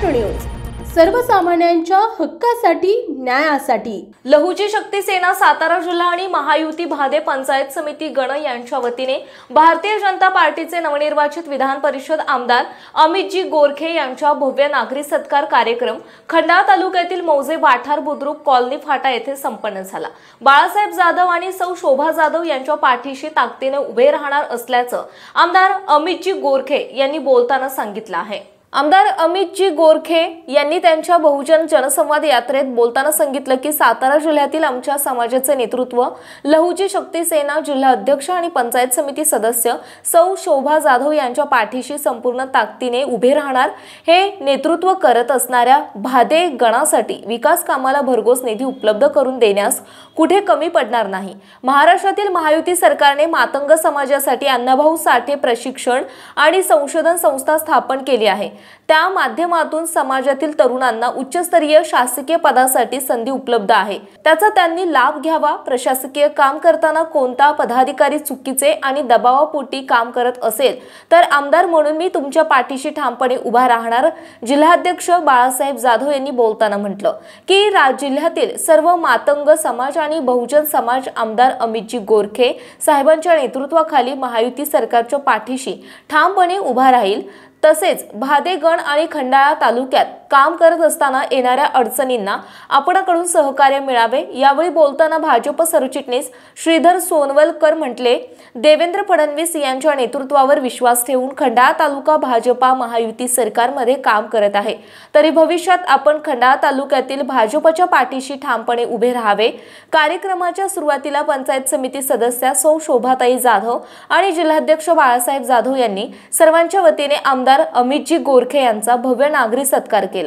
Maharashtra news, सर्वसामान्यांच्या हक्कासाठी, न्यायासाठी। लहुजी शक्ती सेना सातारा जिल्हा आणि महायुती भादे पंचायत समिती गण यांच्या वतीने भारतीय जनता पार्टीचे नवनिर्वाचित विधान परिषद आमदार अमितजी गोरखे यांच्या भव्य नागरी सत्कार कार्यक्रम खंडाळा तालुक्यातील मौजे वाठार बुद्रुक कॉलनी फाटा येथे संपन्न झाला। बाळासाहेब जाधव आणि सौ शोभा जाधव यांच्या पाठीशी ताकदीने उभे राहणार असल्याचं आमदार अमितजी गोरखे यांनी बोलताना सांगितलं आहे। आमदार अमितजी गोरखे यांनी त्यांच्या बहुजन जनसंवाद यात्रेत बोलताना सांगितलं की सातारा जिल्ह्यातील आमच्या समाजाचे नेतृत्व लहुजी शक्ती सेना जिल्हा अध्यक्ष आणि पंचायत समिती सदस्य सौ शोभा जाधव यांच्या पाठीशी संपूर्ण ताकदीने उभे राहणार। हे नेतृत्व करत असणाऱ्या भादे गणासाठी विकास कामाला भरघोस निधी उपलब्ध करून देण्यास कुठे कमी पडणार नाही। महाराष्ट्रातील महायुती सरकारने मातंग समाजासाठी अण्णाभाऊ साठे प्रशिक्षण आणि संशोधन संस्था स्थापन केली आहे। त्या माध्यमातून समाजातील तरुणांना उच्चस्तरीय शासकीय पदासाठी संधी उपलब्ध आहे, त्याचा त्यांनी लाभ घ्यावा। प्रशासकीय काम करताना कोणता पदाधिकारी चुकीचे आणि दबावापोटी काम करत असेल तर आमदार म्हणून मी तुमच्या पाठीशी ठामपणे उभा राहणार। जिल्हाध्यक्ष बाळासाहेब जाधव यांनी बोलताना म्हटलं की जिल्ह्यातील सर्व मातंग समाज आणि बहुजन समाज आमदार अमितजी गोरखे साहेबांच्या नेतृत्वाखाली महायुती सरकारच्या पाठीशी ठामपणे उभा राहील। तसेच भादे गण आणि खंडाळा तालुक्यात काम करत असताना येणाऱ्या अडचणींना आपणाकडून सहकार्य मिळावे। यावेळी बोलताना भाजप सरचिटणीस श्रीधर सोनवलकर म्हटले, देवेंद्र फडणवीस यांच्या नेतृत्वावर विश्वास ठेवून खंडाळा तालुका भाजपा महायुती सरकारमध्ये काम करत आहे, तरी भविष्यात आपण खंडाळा तालुक्यातील भाजपच्या पाठीशी ठामपणे उभे राहावे। कार्यक्रमाच्या सुरुवातीला पंचायत समिती सदस्य सौ शोभाताई जाधव आणि जिल्हाध्यक्ष बाळासाहेब जाधव यांनी सर्वांच्या वतीने आमदार अमितजी गोरखे यांचा भव्य नागरी सत्कार केला।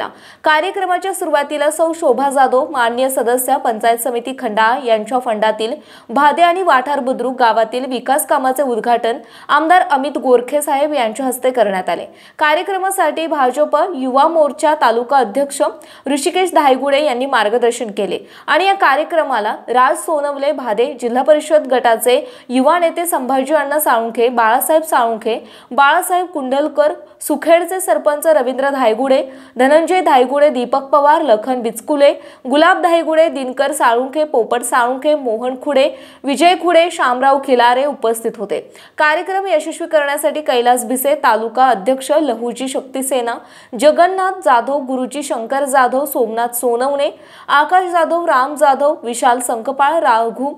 कार्यक्रमाच्या सुरुवातीला सौ शोभा जाधव माननीय सदस्य पंचायत समिती खंडाळा यांच्या फंडातील भादे आणि वाठार बुद्रुक गावातील विकास कामाचे उद्घाटन आमदार अमित गोरखे साहेब यांच्या हस्ते करण्यात आले। कार्यक्रमासाठी भाजप युवा मोर्चा तालुका अध्यक्ष ऋषिकेश धायगुडे यांनी मार्गदर्शन केले आणि या कार्यक्रमाला राज सोनवले भादे जिल्हा परिषद गटाचे युवा नेते संभाजी अण्णा साळुंखे, बाळासाहेब साळुंखे, बाळासाहेब कुंडलकर, सुखेडचे सरपंच रवींद्र धायगुडे, धनंजय धायगुडे, दीपक पवार, लखन बिचकुले, गुलाब धायगुडे, दिनकर साळुंखे, पोपट साळुंखे, मोहन खुडे, विजय खुडे, शामराव खिलारे उपस्थित होते। कार्यक्रम यशस्वी करण्यासाठी कैलास भिसे तालुका अध्यक्ष लहुजी शक्ती सेना, जगन्नाथ जाधव, गुरुजी शंकर जाधव, सोमनाथ सोनवणे, आकाश जाधव, राम जाधव, विशाल संकपाळ, राघू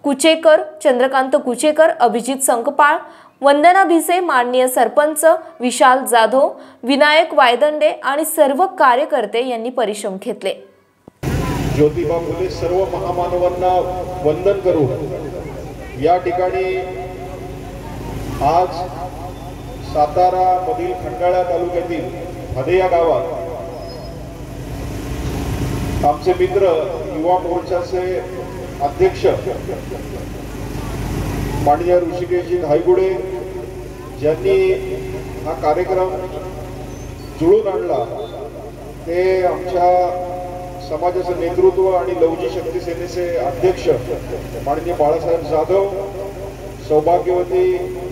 कुचेकर, चंद्रकांत कुचेकर, अभिजित संकपाळ, वंदना भिसे, माननीय सरपंच विशाल जाधव, विनायक वायदंडे आणि सर्व कार्यकर्ते यांनी परिश्रम घेतले। ज्योतिबा फुले सर्व महामानवांना वंदन करू। या ठिकाणी आज सातारा मधील खंडाळा तालुक्यातील भादे या गावात आमचे मित्र युवा मोर्चाचे अध्यक्ष माननीय ऋषिकेशजी धायगुडे ज्यांनी हा कार्यक्रम जुळून आणला, ते आमच्या समाजाचं नेतृत्व आणि लहुजी शक्ती सेनेचे अध्यक्ष माननीय बाळासाहेब जाधव, सौभाग्यवती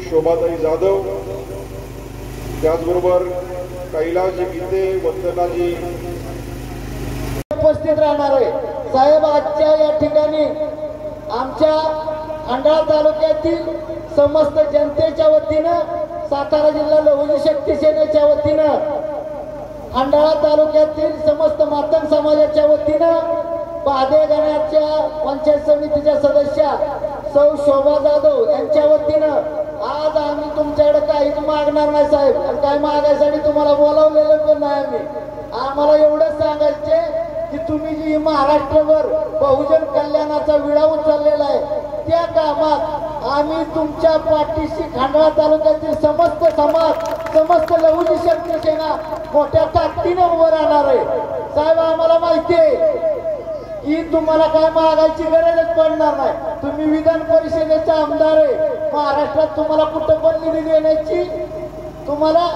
शोभाताई जाधव, त्याचबरोबर कैलासजी गीते, वंदनाजी उपस्थित राहणार आहे। साहेब आजच्या या ठिकाणी आमच्या खंडाळा तालुक्यातील समस्त जनतेच्या वतीनं, सातारा जिल्हा लहुजी शक्ती सेनेच्या वतीनं, खंडाळा तालुक्यातील समस्त मातंग समाजाच्या वतीनं, भादे गणाच्या पंचायत समितीच्या सदस्य सौ शोभा जाधव यांच्या वतीनं आज आम्ही तुमच्याकडे काहीच मागणार नाही साहेब, आणि काय मागायसाठी तुम्हाला बोलावलेलं पण नाही। आम्हाला एवढंच सांगायचे की तुम्ही जी महाराष्ट्रभर बहुजन कल्याणाचा विडा उचललेला आहे, त्या कामात आम्ही तुमच्या पाठीशी खंडाळा तालुक्यातील समस्त समाज, समस्त लहुजी शक्ती सेना मोठ्या ताकदीने उभं राहणार आहे। साहेब आम्हाला माहिती आहे की तुम्हाला काय मागायची गरजच पडणार नाही, तुम्ही विधान परिषदेचा आमदार आहे। महाराष्ट्रात तुम्हाला कुठं पण निधी देण्याची तुम्हाला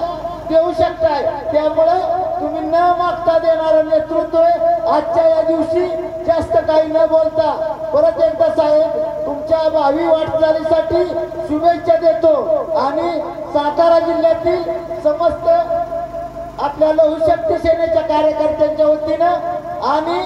देऊ शकताय, त्यामुळे तुम्ही न मागता देणारं नेतृत्व आहे। आजच्या या दिवशी जास्त काही न बोलता परत एकदा साहेब तुमच्या भावी वाटचालीसाठी शुभेच्छा देतो आणि सातारा जिल्ह्यातील समस्त आपल्या लघुशक्ती सेनेच्या कार्यकर्त्यांच्या वतीनं आणि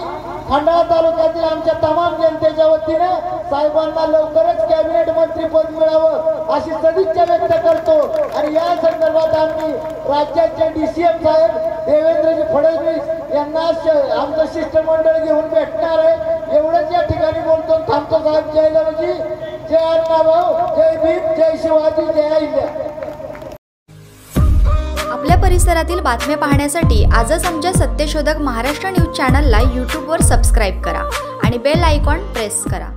खंडाळा तालुक्यातील आमच्या तमाम जनतेच्या वतीनं साहेबांना लवकरच कॅबिनेट मंत्रीपद मिळावं अशी सदिच्छा व्यक्त करतो। आणि या संदर्भात आम्ही राज्याचे DCM साहेब देवेंद्रजी फडणवीस यांना आमचं शिष्टमंडळ घेऊन भेटणार आहे। एवढंच या ठिकाणी बोलतो, थांबतो साहेब। जय लवजी, जय अण्णाभाऊ, जय भीम, जय शिवाजी, जय अहिल्या। आपल्या परिसरातील बातम्या पाहण्यासाठी आजच आमच्या सत्यशोधक महाराष्ट्र न्यूज चॅनलला यूट्यूबवर सबस्क्राईब करा आणि बेल आयकॉन प्रेस करा।